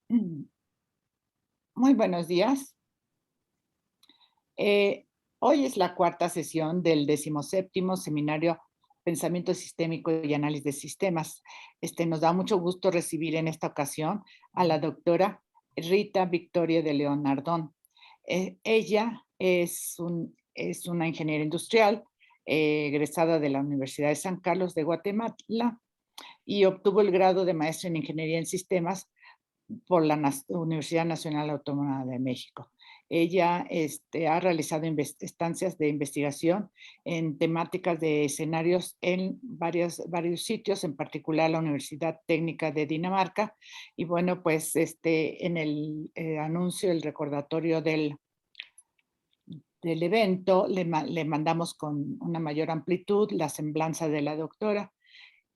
Mm, Muy buenos días. Eh, Hoy es la cuarta sesión del 17º Seminario Pensamiento Sistémico y Análisis de Sistemas. Nos da mucho gusto recibir en esta ocasión a la doctora Rita Victoria de León Nardón. Ella es una ingeniera industrial, egresada de la Universidad de San Carlos de Guatemala y obtuvo el grado de maestra en Ingeniería en Sistemas por la Universidad Nacional Autónoma de México. Ella ha realizado estancias de investigación en temáticas de escenarios en varios sitios, en particular la Universidad Técnica de Dinamarca. Y bueno, pues en el anuncio, el recordatorio del evento, le mandamos con una mayor amplitud la semblanza de la doctora,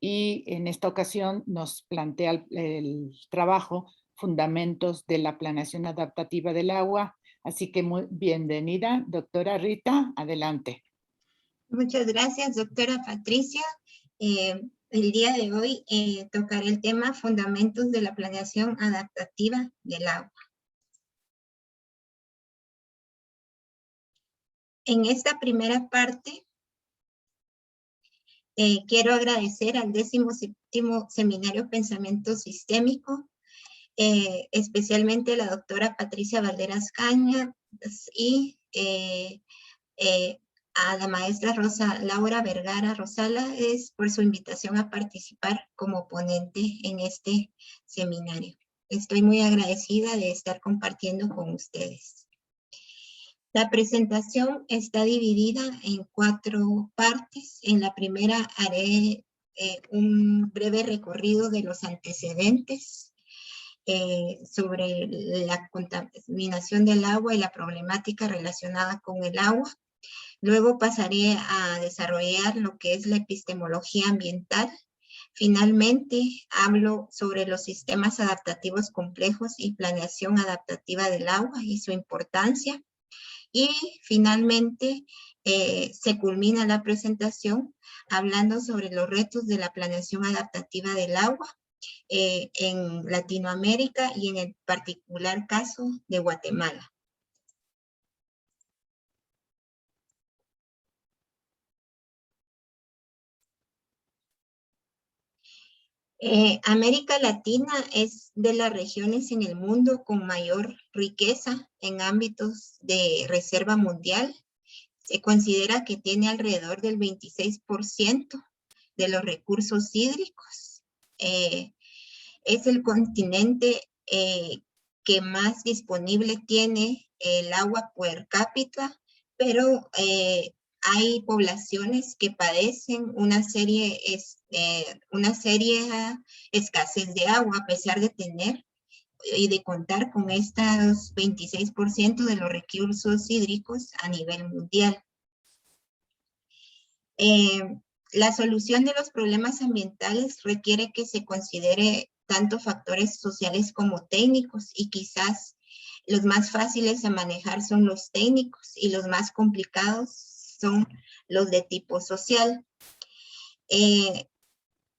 y en esta ocasión nos plantea el trabajo Fundamentos de la Planeación Adaptativa del Agua. Así que muy bienvenida, doctora Rita, adelante. Muchas gracias, doctora Patricia. El día de hoy tocaré el tema Fundamentos de la Planeación Adaptativa del Agua. En esta primera parte, quiero agradecer al 17º Seminario Pensamiento Sistémico, especialmente a la doctora Patricia Valderas Cañas y a la maestra Laura Vergara Rosala por su invitación a participar como ponente en este seminario. Estoy muy agradecida de estar compartiendo con ustedes. La presentación está dividida en 4 partes. En la primera haré un breve recorrido de los antecedentes sobre la contaminación del agua y la problemática relacionada con el agua. Luego pasaré a desarrollar lo que es la epistemología ambiental. Finalmente, hablo sobre los sistemas adaptativos complejos y planeación adaptativa del agua y su importancia. Y finalmente, se culmina la presentación hablando sobre los retos de la planeación adaptativa del agua en Latinoamérica y en el particular caso de Guatemala. América Latina es de las regiones en el mundo con mayor riqueza en ámbitos de reserva mundial. Se considera que tiene alrededor del 26% de los recursos hídricos. Es el continente que más disponible tiene el agua per cápita, pero hay poblaciones que padecen una serie escasez de agua a pesar de tener y de contar con estos 26% de los recursos hídricos a nivel mundial. La solución de los problemas ambientales requiere que se considere tanto factores sociales como técnicos, y quizás los más fáciles a manejar son los técnicos y los más complicados son los de tipo social.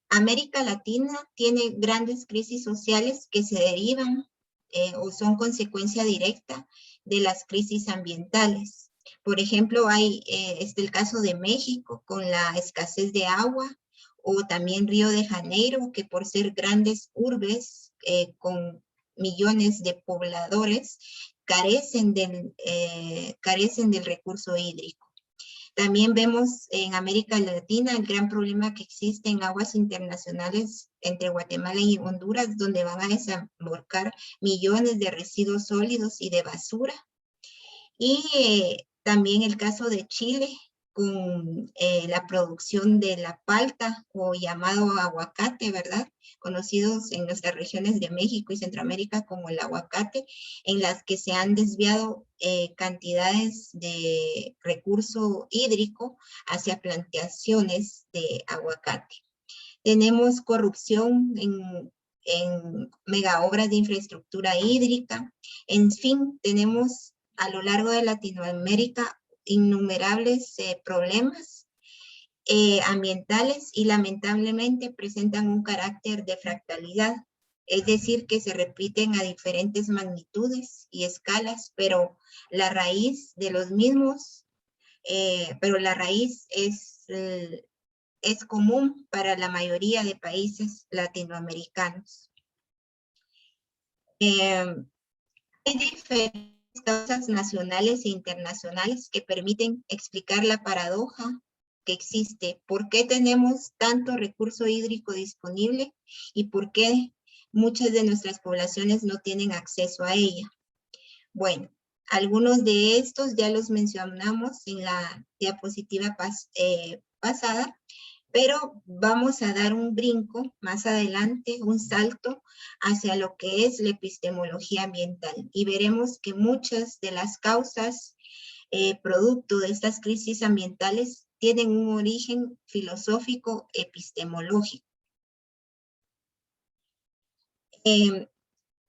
América Latina tiene grandes crisis sociales que se derivan o son consecuencia directa de las crisis ambientales. Por ejemplo, el caso de México con la escasez de agua, o también Río de Janeiro, que por ser grandes urbes con millones de pobladores, carecen del recurso hídrico. También vemos en América Latina el gran problema que existe en aguas internacionales entre Guatemala y Honduras, donde van a desembarcar millones de residuos sólidos y de basura. Y también el caso de Chile con la producción de la palta, o llamado aguacate, ¿verdad? Conocidos en nuestras regiones de México y Centroamérica como el aguacate, en las que se han desviado cantidades de recurso hídrico hacia plantaciones de aguacate. Tenemos corrupción en mega obras de infraestructura hídrica. En fin, tenemos a lo largo de Latinoamérica innumerables problemas ambientales, y lamentablemente presentan un carácter de fractalidad. es decir, que se repiten a diferentes magnitudes y escalas, pero la raíz de los mismos, pero la raíz es común para la mayoría de países latinoamericanos. Hay diferentes causas nacionales e internacionales que permiten explicar la paradoja que existe. ¿Por qué tenemos tanto recurso hídrico disponible y por qué muchas de nuestras poblaciones no tienen acceso a ella? Bueno, algunos de estos ya los mencionamos en la diapositiva pasada, pero vamos a dar un brinco más adelante, un salto hacia lo que es la epistemología ambiental y veremos que muchas de las causas producto de estas crisis ambientales tienen un origen filosófico epistemológico.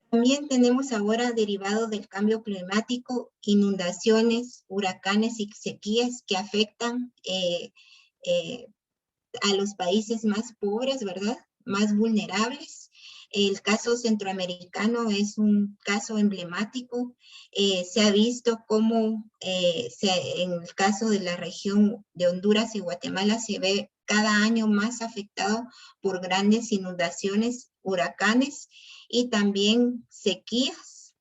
También tenemos ahora, derivado del cambio climático, inundaciones, huracanes y sequías que afectan a los países más pobres, ¿verdad? Más vulnerables. El caso centroamericano es un caso emblemático. Se ha visto cómo en el caso de la región de Honduras y Guatemala se ve cada año más afectado por grandes inundaciones, huracanes y también sequías.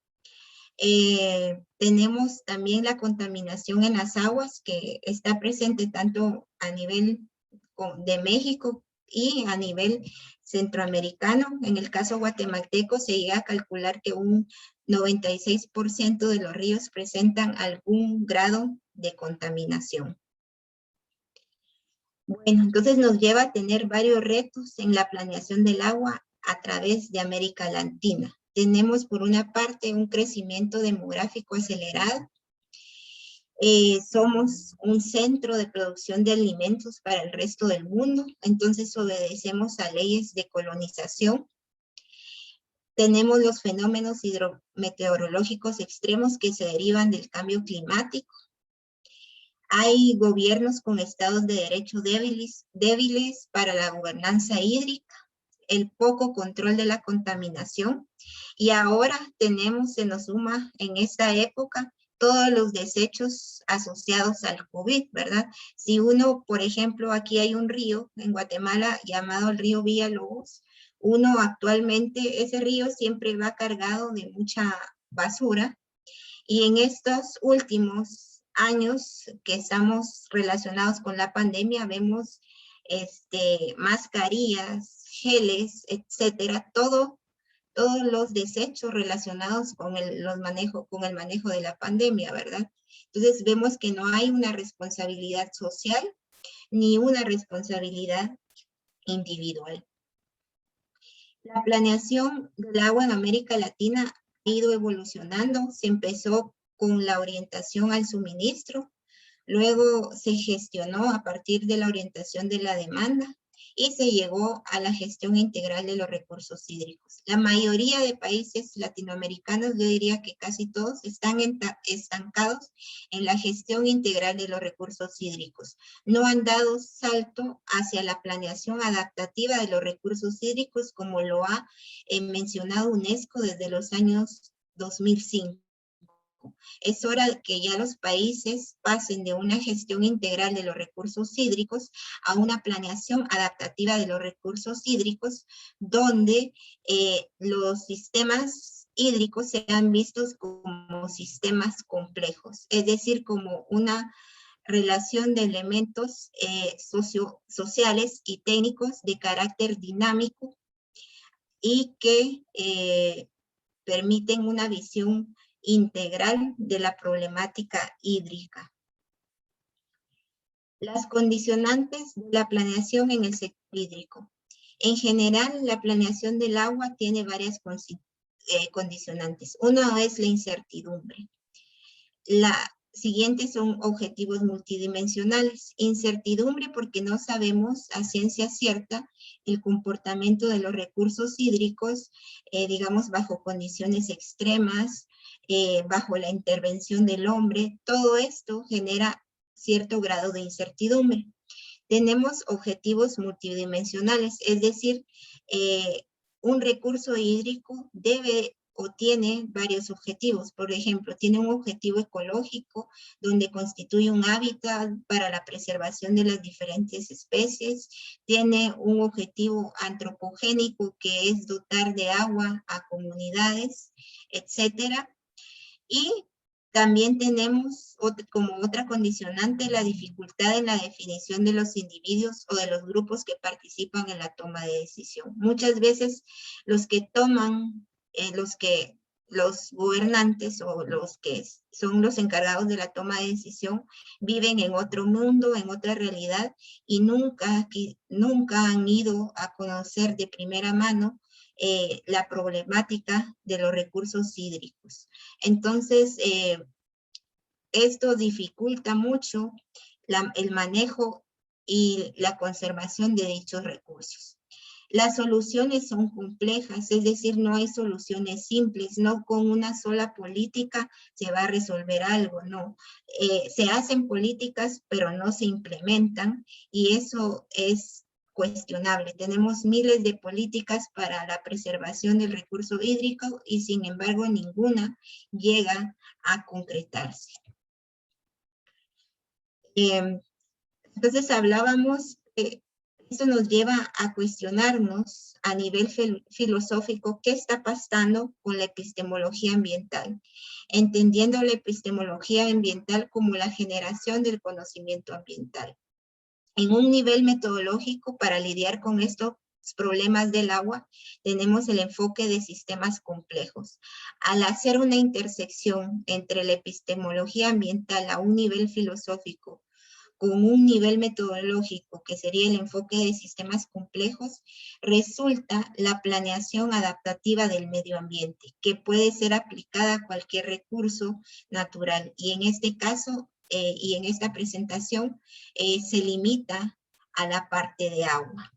Tenemos también la contaminación en las aguas que está presente tanto a nivel de México y a nivel centroamericano. En el caso guatemalteco se llega a calcular que un 96% de los ríos presentan algún grado de contaminación. Bueno, entonces nos lleva a tener varios retos en la planeación del agua a través de América Latina. Tenemos por una parte un crecimiento demográfico acelerado. Somos un centro de producción de alimentos para el resto del mundo, entonces obedecemos a leyes de colonización. Tenemos los fenómenos hidrometeorológicos extremos que se derivan del cambio climático. Hay gobiernos con estados de derecho débiles para la gobernanza hídrica, el poco control de la contaminación, y ahora se nos suma en esta época todos los desechos asociados al COVID, ¿verdad? Si uno, por ejemplo, aquí hay un río en Guatemala llamado el río Villalobos, uno actualmente, ese río siempre va cargado de mucha basura, y en estos últimos años que estamos relacionados con la pandemia, vemos mascarillas, geles, etcétera, todos los desechos relacionados con el manejo de la pandemia, ¿verdad? Entonces vemos que no hay una responsabilidad social ni una responsabilidad individual. La planeación del agua en América Latina ha ido evolucionando. Se empezó con la orientación al suministro, luego se gestionó a partir de la orientación de la demanda y se llegó a la gestión integral de los recursos hídricos. La mayoría de países latinoamericanos, yo diría que casi todos, están estancados en la gestión integral de los recursos hídricos. No han dado salto hacia la planeación adaptativa de los recursos hídricos como lo ha mencionado UNESCO desde los años 2005. Es hora de que ya los países pasen de una gestión integral de los recursos hídricos a una planeación adaptativa de los recursos hídricos, donde los sistemas hídricos sean vistos como sistemas complejos, es decir, como una relación de elementos sociales y técnicos de carácter dinámico y que permiten una visión integral de la problemática hídrica. Las condicionantes de la planeación en el sector hídrico. En general, la planeación del agua tiene varias condicionantes. Una es la incertidumbre. La siguiente son objetivos multidimensionales. Incertidumbre porque no sabemos a ciencia cierta el comportamiento de los recursos hídricos, digamos, bajo condiciones extremas, bajo la intervención del hombre. Todo esto genera cierto grado de incertidumbre. Tenemos objetivos multidimensionales, es decir, un recurso hídrico debe o tiene varios objetivos. Por ejemplo, tiene un objetivo ecológico donde constituye un hábitat para la preservación de las diferentes especies. Tiene un objetivo antropogénico que es dotar de agua a comunidades, etcétera. Y también tenemos como otra condicionante la dificultad en la definición de los individuos o de los grupos que participan en la toma de decisión. Muchas veces los que toman, los gobernantes o los que son los encargados de la toma de decisión viven en otro mundo, en otra realidad y nunca han ido a conocer de primera mano la problemática de los recursos hídricos. Entonces, esto dificulta mucho el manejo y la conservación de dichos recursos. Las soluciones son complejas, es decir, no hay soluciones simples, no con una sola política se va a resolver algo, no. Se hacen políticas, pero no se implementan, y eso es cuestionable. Tenemos miles de políticas para la preservación del recurso hídrico y sin embargo ninguna llega a concretarse. Entonces hablábamos, esto nos lleva a cuestionarnos a nivel filosófico qué está pasando con la epistemología ambiental, entendiendo la epistemología ambiental como la generación del conocimiento ambiental. En un nivel metodológico, para lidiar con estos problemas del agua, tenemos el enfoque de sistemas complejos. Al hacer una intersección entre la epistemología ambiental a un nivel filosófico con un nivel metodológico, que sería el enfoque de sistemas complejos, resulta la planeación adaptativa del medio ambiente, que puede ser aplicada a cualquier recurso natural. Y en este caso, y en esta presentación, se limita a la parte de agua.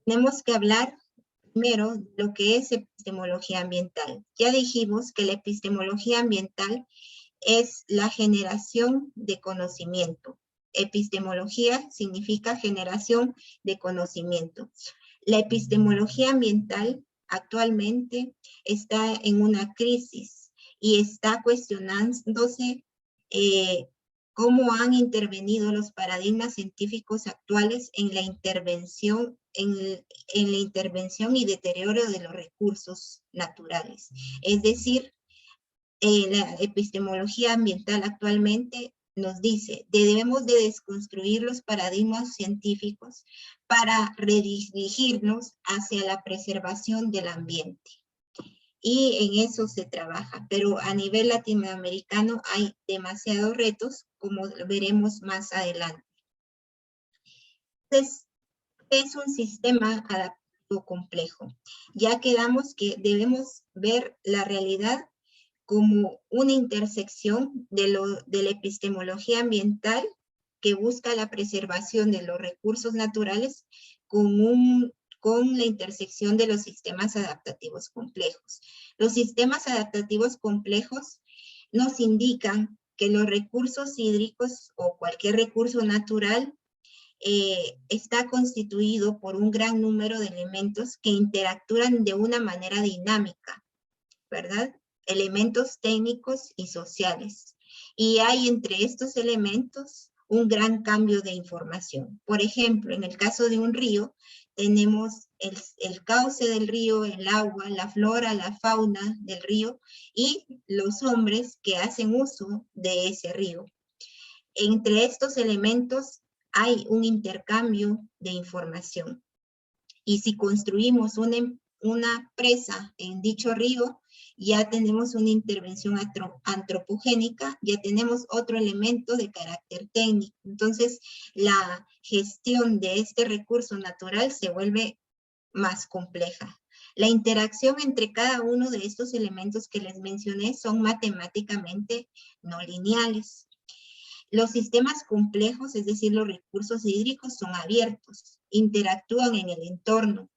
Tenemos que hablar primero de lo que es epistemología ambiental. Ya dijimos que la epistemología ambiental es la generación de conocimiento. Epistemología significa generación de conocimiento. La epistemología ambiental actualmente está en una crisis y está cuestionándose cómo han intervenido los paradigmas científicos actuales en la intervención, en la intervención y deterioro de los recursos naturales. Es decir, la epistemología ambiental actualmente nos dice que debemos de desconstruir los paradigmas científicos para redirigirnos hacia la preservación del ambiente. Y en eso se trabaja, pero a nivel latinoamericano hay demasiados retos, como veremos más adelante. Entonces, es un sistema adaptativo complejo. Ya quedamos que debemos ver la realidad como una intersección de la epistemología ambiental que busca la preservación de los recursos naturales con la intersección de los sistemas adaptativos complejos. Los sistemas adaptativos complejos nos indican que los recursos hídricos o cualquier recurso natural está constituido por un gran número de elementos que interactúan de una manera dinámica, ¿verdad? Elementos técnicos y sociales. Y hay entre estos elementos un gran cambio de información. Por ejemplo, en el caso de un río, tenemos el cauce del río, el agua, la flora, la fauna del río y los hombres que hacen uso de ese río. Entre estos elementos hay un intercambio de información. Y si construimos una presa en dicho río, ya tenemos una intervención antropogénica, ya tenemos otro elemento de carácter técnico. Entonces, la gestión de este recurso natural se vuelve más compleja. La interacción entre cada uno de estos elementos que les mencioné son matemáticamente no lineales. Los sistemas complejos, es decir, los recursos hídricos, son abiertos, interactúan en el entorno.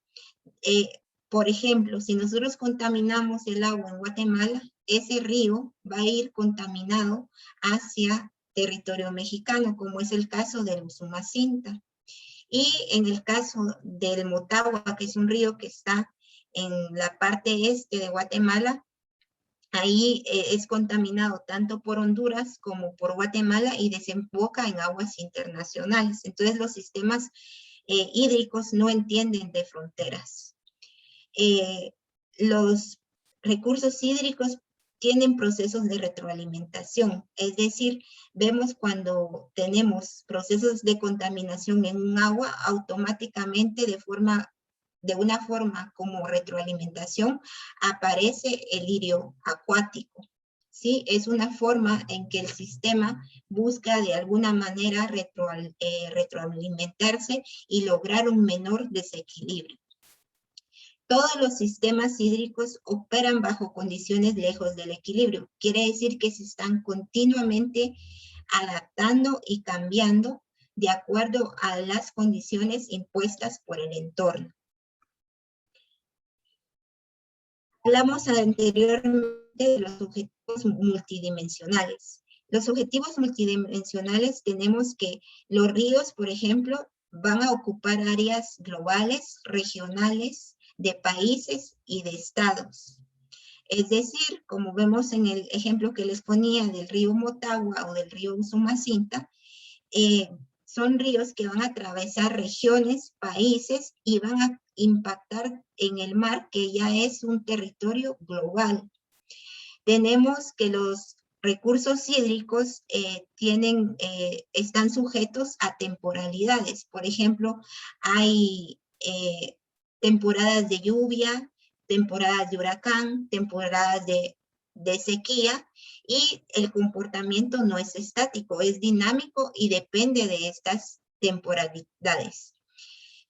Por ejemplo, si nosotros contaminamos el agua en Guatemala, ese río va a ir contaminado hacia territorio mexicano, como es el caso del Usumacinta. Y en el caso del Motagua, que es un río que está en la parte este de Guatemala, ahí es contaminado tanto por Honduras como por Guatemala y desemboca en aguas internacionales. Entonces los sistemas hídricos no entienden de fronteras. Los recursos hídricos tienen procesos de retroalimentación, es decir, vemos cuando tenemos procesos de contaminación en un agua, automáticamente de una forma como retroalimentación aparece el lirio acuático. ¿Sí? Es una forma en que el sistema busca de alguna manera retroalimentarse y lograr un menor desequilibrio. Todos los sistemas hídricos operan bajo condiciones lejos del equilibrio. Quiere decir que se están continuamente adaptando y cambiando de acuerdo a las condiciones impuestas por el entorno. Hablamos anteriormente de los objetivos multidimensionales. Los objetivos multidimensionales tenemos que los ríos, por ejemplo, van a ocupar áreas globales, regionales, de países y de estados. Es decir, como vemos en el ejemplo que les ponía del río Motagua o del río Usumacinta, son ríos que van a atravesar regiones, países y van a impactar en el mar, que ya es un territorio global. Tenemos que los recursos hídricos están sujetos a temporalidades. Por ejemplo, hay temporadas de lluvia, temporadas de huracán, temporadas de sequía, y el comportamiento no es estático, es dinámico y depende de estas temporalidades.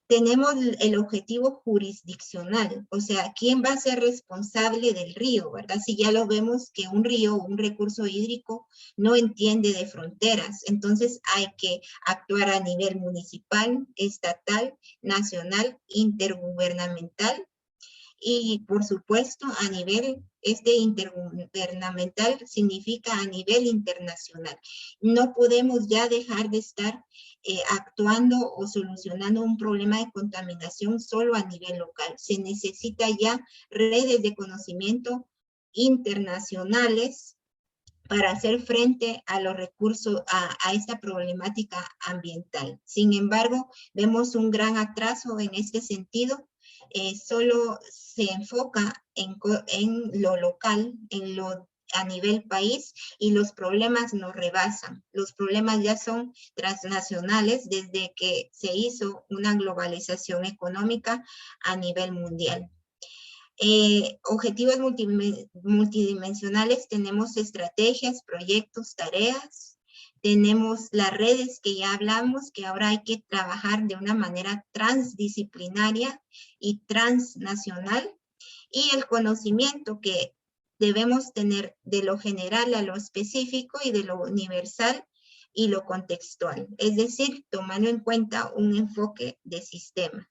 Tenemos el objetivo jurisdiccional, o sea, ¿quién va a ser responsable del río, verdad? Si ya lo vemos que un río, un recurso hídrico, no entiende de fronteras, entonces hay que actuar a nivel municipal, estatal, nacional, intergubernamental, y por supuesto a nivel intergubernamental significa a nivel internacional. No podemos ya dejar de estar actuando o solucionando un problema de contaminación solo a nivel local. Se necesita ya redes de conocimiento internacionales para hacer frente a los recursos, a esta problemática ambiental. Sin embargo, vemos un gran atraso en este sentido. Solo se enfoca en lo local, a nivel país, y los problemas nos rebasan. Los problemas ya son transnacionales desde que se hizo una globalización económica a nivel mundial. Objetivos multidimensionales, tenemos estrategias, proyectos, tareas, tenemos las redes que ya hablamos, que ahora hay que trabajar de una manera transdisciplinaria y transnacional, y el conocimiento que debemos tener de lo general a lo específico y de lo universal y lo contextual, es decir, tomando en cuenta un enfoque de sistema.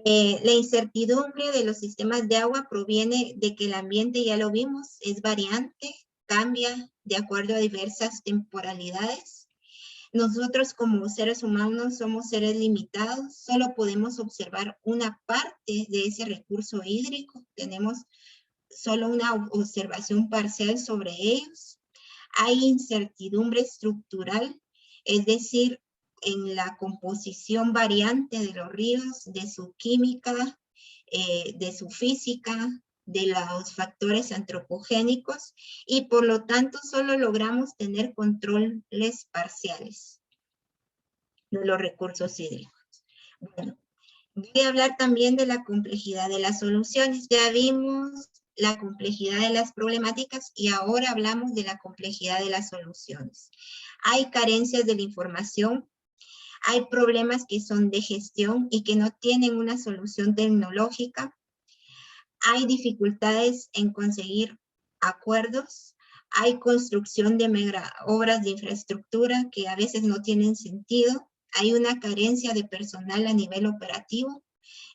La incertidumbre de los sistemas de agua proviene de que el ambiente, ya lo vimos, es variante, cambia de acuerdo a diversas temporalidades. Nosotros como seres humanos somos seres limitados, solo podemos observar una parte de ese recurso hídrico, tenemos solo una observación parcial sobre ellos. Hay incertidumbre estructural, es decir, en la composición variante de los ríos, de su química, de su física, de los factores antropogénicos, y por lo tanto solo logramos tener controles parciales de los recursos hídricos. Bueno, voy a hablar también de la complejidad de las soluciones. Ya vimos la complejidad de las problemáticas y ahora hablamos de la complejidad de las soluciones. Hay carencias de la información, hay problemas que son de gestión y que no tienen una solución tecnológica, hay dificultades en conseguir acuerdos, hay construcción de obras de infraestructura que a veces no tienen sentido, hay una carencia de personal a nivel operativo,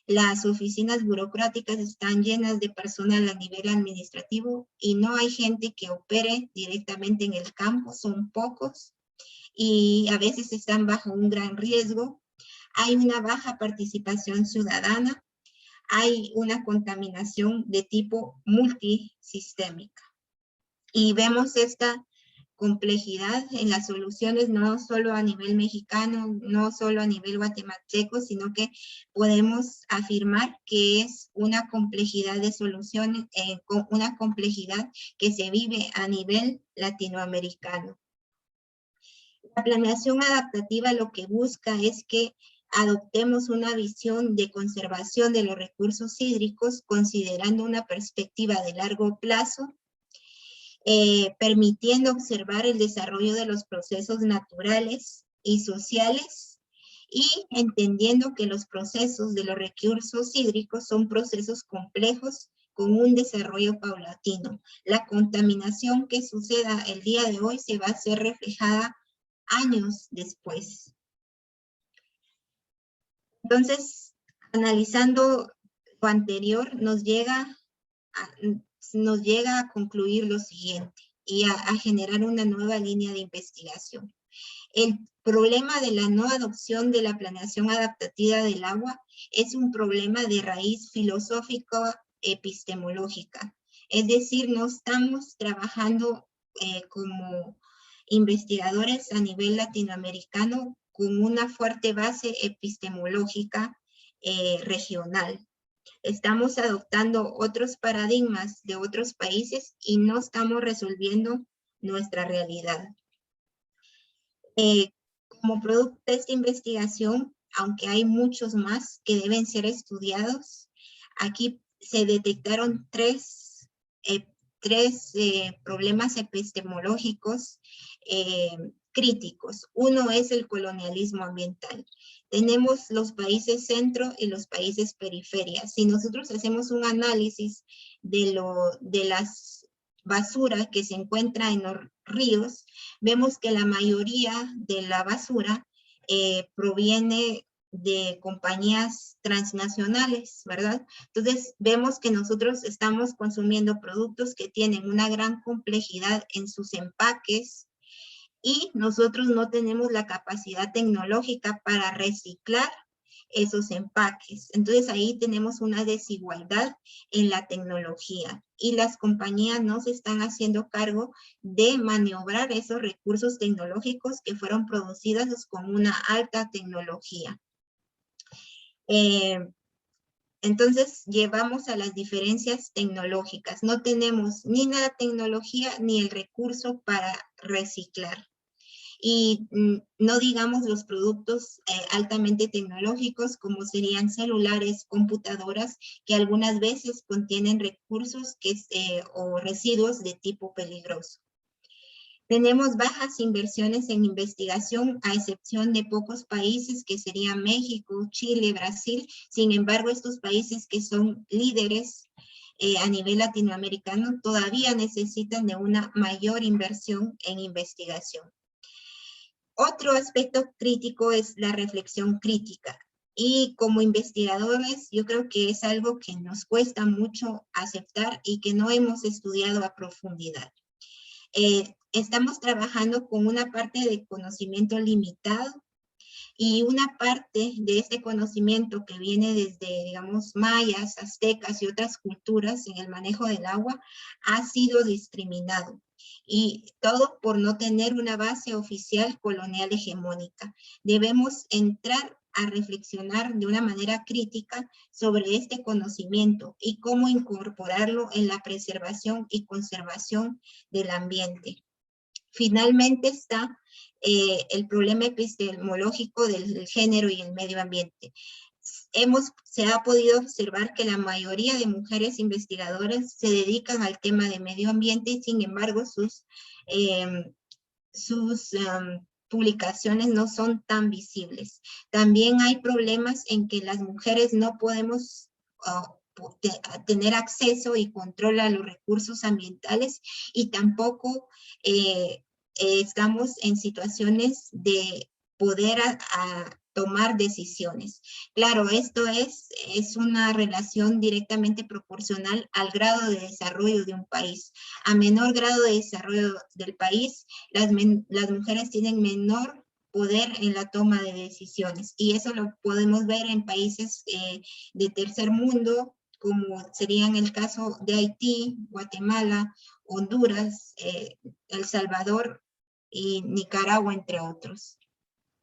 las oficinas burocráticas están llenas de personal a nivel administrativo y no hay gente que opere directamente en el campo, son pocos. y a veces están bajo un gran riesgo. Hay una baja participación ciudadana, hay una contaminación de tipo multisistémica. Y vemos esta complejidad en las soluciones, no solo a nivel mexicano, no solo a nivel guatemalteco, sino que podemos afirmar que es una complejidad de soluciones, una complejidad que se vive a nivel latinoamericano. La planeación adaptativa lo que busca es que adoptemos una visión de conservación de los recursos hídricos considerando una perspectiva de largo plazo, permitiendo observar el desarrollo de los procesos naturales y sociales y entendiendo que los procesos de los recursos hídricos son procesos complejos con un desarrollo paulatino. La contaminación que suceda el día de hoy se va a ser reflejada años después. Entonces, analizando lo anterior, nos llega a concluir lo siguiente y a generar una nueva línea de investigación. El problema de la no adopción de la planeación adaptativa del agua es un problema de raíz filosófico-epistemológica. Es decir, no estamos trabajando como investigadores a nivel latinoamericano con una fuerte base epistemológica regional. Estamos adoptando otros paradigmas de otros países y no estamos resolviendo nuestra realidad. Como producto de esta investigación, aunque hay muchos más que deben ser estudiados, aquí se detectaron tres problemas epistemológicos críticos. Uno es el colonialismo ambiental. Tenemos los países centro y los países periferia. Si nosotros hacemos un análisis de las basuras que se encuentra en los ríos, vemos que la mayoría de la basura proviene de compañías transnacionales, ¿verdad? Entonces, vemos que nosotros estamos consumiendo productos que tienen una gran complejidad en sus empaques y nosotros no tenemos la capacidad tecnológica para reciclar esos empaques. Entonces, ahí tenemos una desigualdad en la tecnología y las compañías no se están haciendo cargo de maniobrar esos recursos tecnológicos que fueron producidos con una alta tecnología. Entonces, llevamos a las diferencias tecnológicas. No tenemos ni la tecnología ni el recurso para reciclar. Y no digamos los productos altamente tecnológicos como serían celulares, computadoras, que algunas veces contienen recursos o residuos de tipo peligroso. Tenemos bajas inversiones en investigación, a excepción de pocos países que serían México, Chile, Brasil. Sin embargo, estos países que son líderes a nivel latinoamericano todavía necesitan de una mayor inversión en investigación. Otro aspecto crítico es la reflexión crítica. Y como investigadores, yo creo que es algo que nos cuesta mucho aceptar y que no hemos estudiado a profundidad. Estamos trabajando con una parte de conocimiento limitado y una parte de este conocimiento que viene desde, digamos, mayas, aztecas y otras culturas en el manejo del agua ha sido discriminado. Y todo por no tener una base oficial colonial hegemónica. Debemos entrar a reflexionar de una manera crítica sobre este conocimiento y cómo incorporarlo en la preservación y conservación del ambiente. Finalmente está el problema epistemológico del género y el medio ambiente. Se ha podido observar que la mayoría de mujeres investigadoras se dedican al tema de medio ambiente y sin embargo sus publicaciones no son tan visibles. También hay problemas en que las mujeres no podemos tener acceso y control a los recursos ambientales y tampoco estamos en situaciones de poder tomar decisiones. Claro, esto es una relación directamente proporcional al grado de desarrollo de un país. A menor grado de desarrollo del país, las mujeres tienen menor poder en la toma de decisiones. Y eso lo podemos ver en países de tercer mundo, como serían el caso de Haití, Guatemala, Honduras, El Salvador y Nicaragua, entre otros.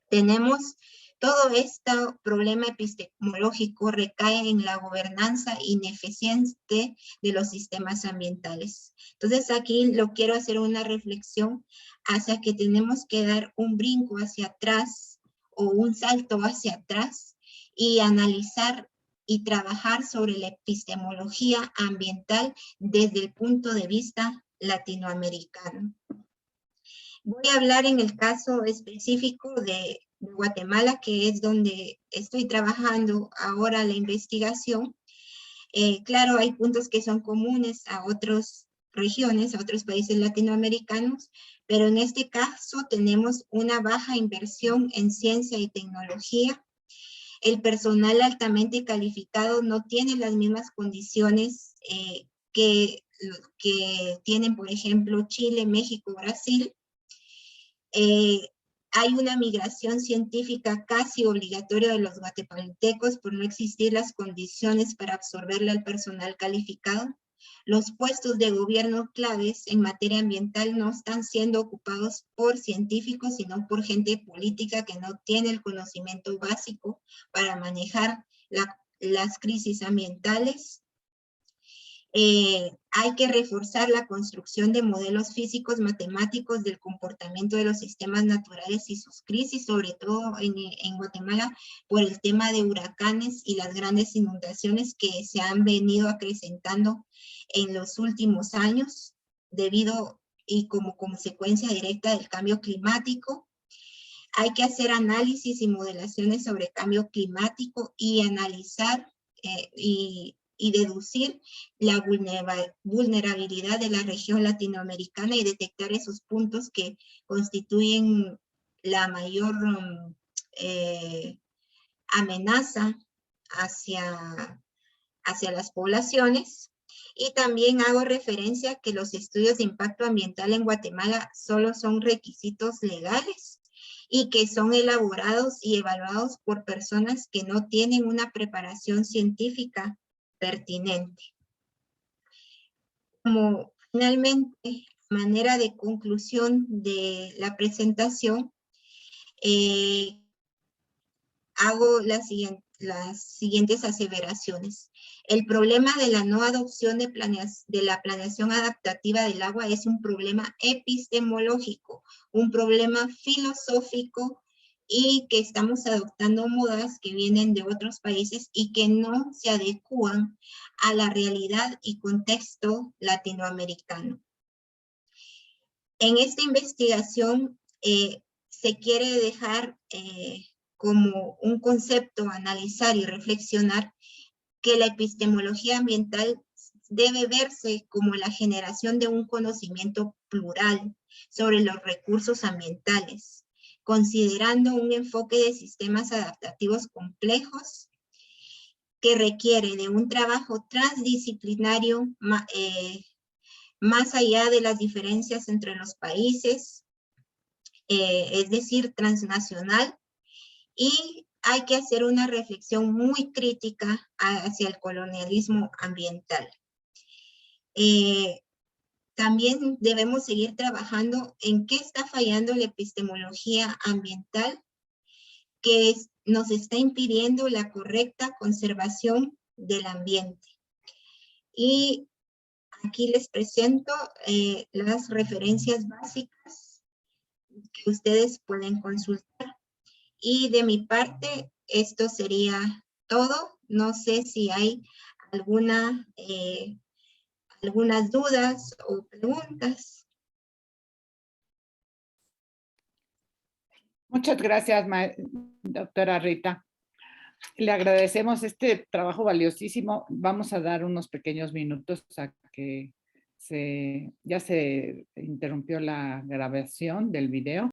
Tenemos todo este problema epistemológico recae en la gobernanza ineficiente de los sistemas ambientales. Entonces aquí lo quiero hacer una reflexión hacia que tenemos que dar un brinco hacia atrás o un salto hacia atrás y analizar y trabajar sobre la epistemología ambiental desde el punto de vista latinoamericano. Voy a hablar en el caso específico de Guatemala, que es donde estoy trabajando ahora la investigación. Claro, hay puntos que son comunes a otras regiones, a otros países latinoamericanos, pero en este caso tenemos una baja inversión en ciencia y tecnología. El personal altamente calificado no tiene las mismas condiciones que tienen, por ejemplo, Chile, México, Brasil. Hay una migración científica casi obligatoria de los guatemaltecos por no existir las condiciones para absorberle al personal calificado. Los puestos de gobierno claves en materia ambiental no están siendo ocupados por científicos, sino por gente política que no tiene el conocimiento básico para manejar las crisis ambientales. Hay que reforzar la construcción de modelos físicos matemáticos del comportamiento de los sistemas naturales y sus crisis, sobre todo en Guatemala, por el tema de huracanes y las grandes inundaciones que se han venido acrecentando en los últimos años, debido y como consecuencia directa del cambio climático. Hay que hacer análisis y modelaciones sobre cambio climático y analizar y deducir la vulnerabilidad de la región latinoamericana y detectar esos puntos que constituyen la mayor amenaza hacia las poblaciones. Y también hago referencia a que los estudios de impacto ambiental en Guatemala solo son requisitos legales y que son elaborados y evaluados por personas que no tienen una preparación científica pertinente. Como finalmente, manera de conclusión de la presentación, hago las siguientes aseveraciones. El problema de la no adopción de la planeación adaptativa del agua es un problema epistemológico, un problema filosófico y que estamos adoptando modas que vienen de otros países y que no se adecúan a la realidad y contexto latinoamericano. En esta investigación se quiere dejar como un concepto a analizar y reflexionar que la epistemología ambiental debe verse como la generación de un conocimiento plural sobre los recursos ambientales, considerando un enfoque de sistemas adaptativos complejos que requiere de un trabajo transdisciplinario más allá de las diferencias entre los países, es decir, transnacional, y hay que hacer una reflexión muy crítica hacia el colonialismo ambiental. También debemos seguir trabajando en qué está fallando la epistemología ambiental, que nos está impidiendo la correcta conservación del ambiente. Y aquí les presento las referencias básicas que ustedes pueden consultar. Y de mi parte, esto sería todo. No sé si hay algunas dudas o preguntas. Muchas gracias, doctora Rita. Le agradecemos este trabajo valiosísimo. Vamos a dar unos pequeños minutos a que ya se interrumpió la grabación del video.